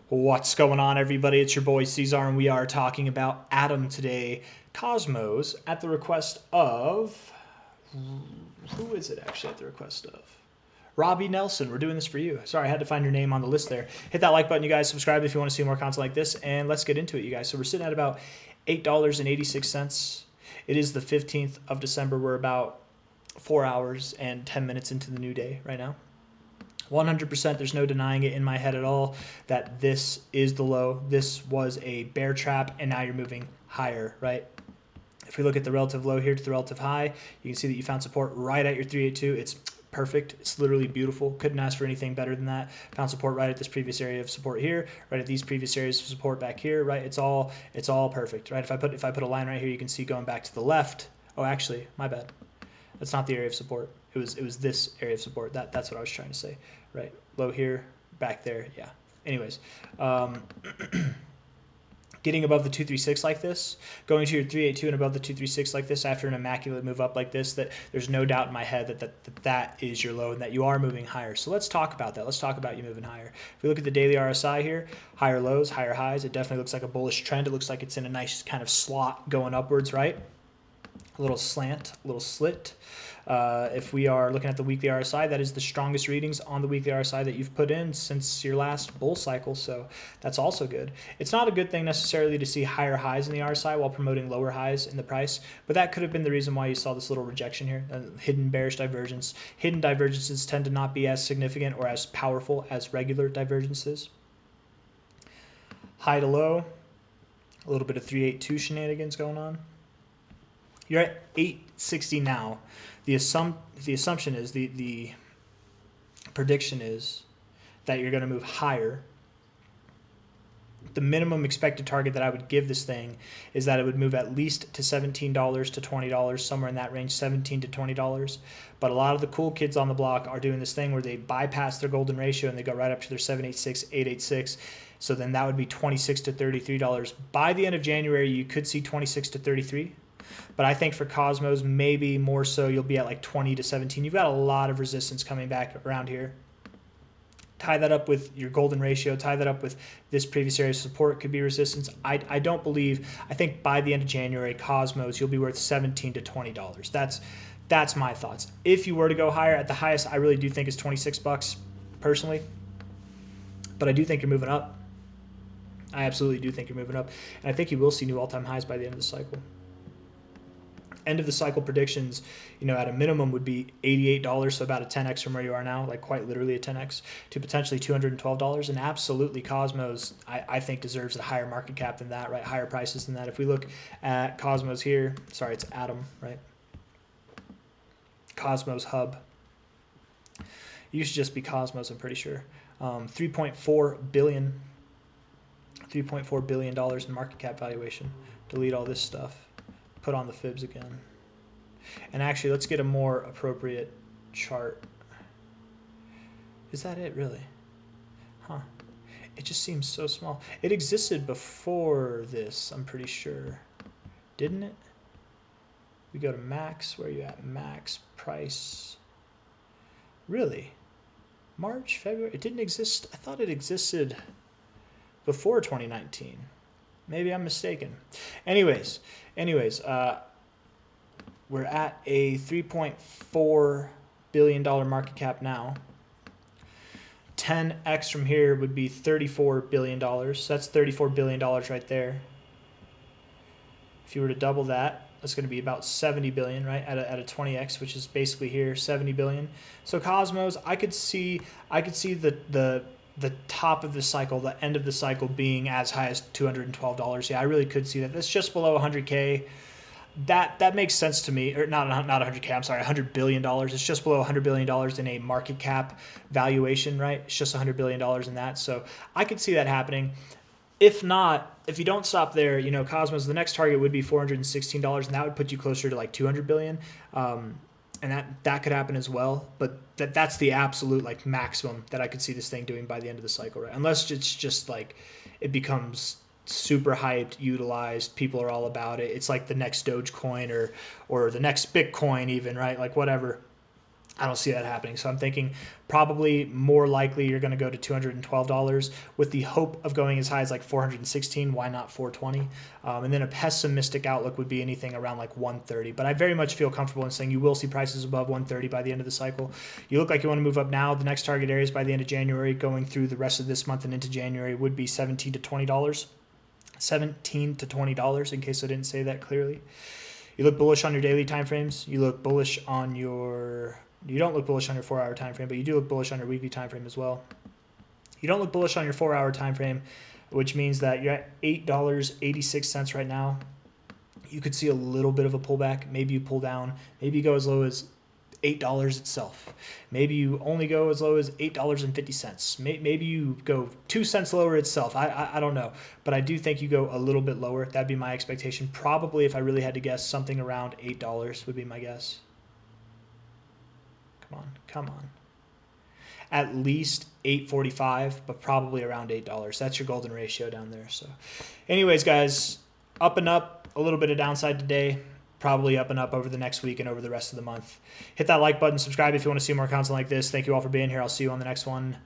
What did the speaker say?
What's going on, everybody? It's your boy C-Zar, and we are talking about Atom today. Cosmos at the request of... Who is it actually at the request of? Robbie Nelson. We're doing this for you. Sorry, I had to find your name on the list there. Hit that like button, you guys. Subscribe if you want to see more content like this, and let's get into it, you guys. So we're sitting at about $8.86. It is the 15th of December. We're about 4 hours and 10 minutes into the new day right now. 100%, there's no denying it in my head at all that this is the low. This was a bear trap, and now you're moving higher, right? If we look at the relative low here to the relative high, you can see that you found support right at your 382. It's perfect. It's literally beautiful. Couldn't ask for anything better than that. Found support right at this previous area of support here, right at these previous areas of support back here, right? It's all perfect, right? If I put a line right here, you can see going back to the left. Oh, actually, my bad. That's not the area of support. It was this area of support. That's what I was trying to say, right? Low here, back there, yeah. Anyways, getting above the 236 like this, going to your 382 and above the 236 like this after an immaculate move up like this, that there's no doubt in my head that is your low and that you are moving higher. So let's talk about that. Let's talk about you moving higher. If we look at the daily RSI here, higher lows, higher highs, it definitely looks like a bullish trend. It looks like it's in a nice kind of slot going upwards, right? A little slant, a little slit. If we are looking at the weekly RSI, that is the strongest readings on the weekly RSI that you've put in since your last bull cycle, so that's also good. It's not a good thing necessarily to see higher highs in the RSI while promoting lower highs in the price, but that could have been the reason why you saw this little rejection here, hidden bearish divergence. Hidden divergences tend to not be as significant or as powerful as regular divergences. High to low, a little bit of 382 shenanigans going on. You're at 860 now. The assumption is, the prediction is that you're going to move higher. The minimum expected target that I would give this thing is that it would move at least to $17 to $20, somewhere in that range, $17 to $20. But a lot of the cool kids on the block are doing this thing where they bypass their golden ratio and they go right up to their 786, 886. So then that would be $26 to $33. By the end of January, you could see 26 to 33. But I think for Cosmos, maybe more so, you'll be at like 20 to 17. You've got a lot of resistance coming back around here. Tie that up with your golden ratio. Tie that up with this previous area of support could be resistance. I think by the end of January, Cosmos, you'll be worth $17 to $20. That's my thoughts. If you were to go higher, at the highest, I really do think it's 26 bucks personally. But I do think you're moving up. I absolutely do think you're moving up. And I think you will see new all-time highs by the end of the cycle. End of the cycle predictions, at a minimum would be $88, so about a 10x from where you are now, like quite literally a 10x, to potentially $212. And absolutely, Cosmos, I think, deserves a higher market cap than that, right? Higher prices than that. If we look at Cosmos here, sorry, it's Atom, right? Cosmos Hub. It used to just be Cosmos, I'm pretty sure. $3.4 billion in market cap valuation. Delete all this stuff. Put on the fibs again. And actually, let's get a more appropriate chart. Is that it, really? Huh. It just seems so small. It existed before this, I'm pretty sure. Didn't it? We go to max. Where are you at? Max price. Really? March, February? It didn't exist. I thought it existed before 2019. Maybe I'm mistaken. Anyways, we're at a $3.4 billion market cap now. 10x from here would be $34 billion. So that's $34 billion right there. If you were to double that, that's going to be about 70 billion, right? At a 20x, which is basically here, 70 billion. So Cosmos, I could see the top of the cycle, the end of the cycle being as high as $212. Yeah, I really could see that. That's just below 100K. That makes sense to me. Or not 100K, I'm sorry, $100 billion. It's just below $100 billion in a market cap valuation, right? It's just $100 billion in that. So I could see that happening. If not, if you don't stop there, Cosmos, the next target would be $416, and that would put you closer to like 200 billion. And that could happen as well, but that's the absolute like maximum that I could see this thing doing by the end of the cycle, right? Unless it's just like it becomes super hyped, utilized, people are all about it. It's like the next Dogecoin or the next Bitcoin even, right? Like whatever. I don't see that happening. So I'm thinking probably more likely you're going to go to $212 with the hope of going as high as like 416. Why not 420? And then a pessimistic outlook would be anything around like 130. But I very much feel comfortable in saying you will see prices above 130 by the end of the cycle. You look like you want to move up now. The next target areas by the end of January, going through the rest of this month and into January, would be $17 to $20. $17 to $20 in case I didn't say that clearly. You look bullish on your daily time frames. You look bullish on your you don't look bullish on your 4-hour time frame, but you do look bullish on your weekly time frame as well. You don't look bullish on your 4-hour time frame, which means that you're at $8.86 right now. You could see a little bit of a pullback. Maybe you pull down. Maybe you go as low as $8 itself. Maybe you only go as low as $8.50. Maybe you go 2 cents lower itself. I don't know. But I do think you go a little bit lower. That'd be my expectation. Probably, if I really had to guess, something around $8 would be my guess. Come on. At least $8.45, but probably around $8. That's your golden ratio down there. So anyways, guys, up and up, a little bit of downside today, probably up and up over the next week and over the rest of the month. Hit that like button, subscribe if you want to see more content like this. Thank you all for being here. I'll see you on the next one.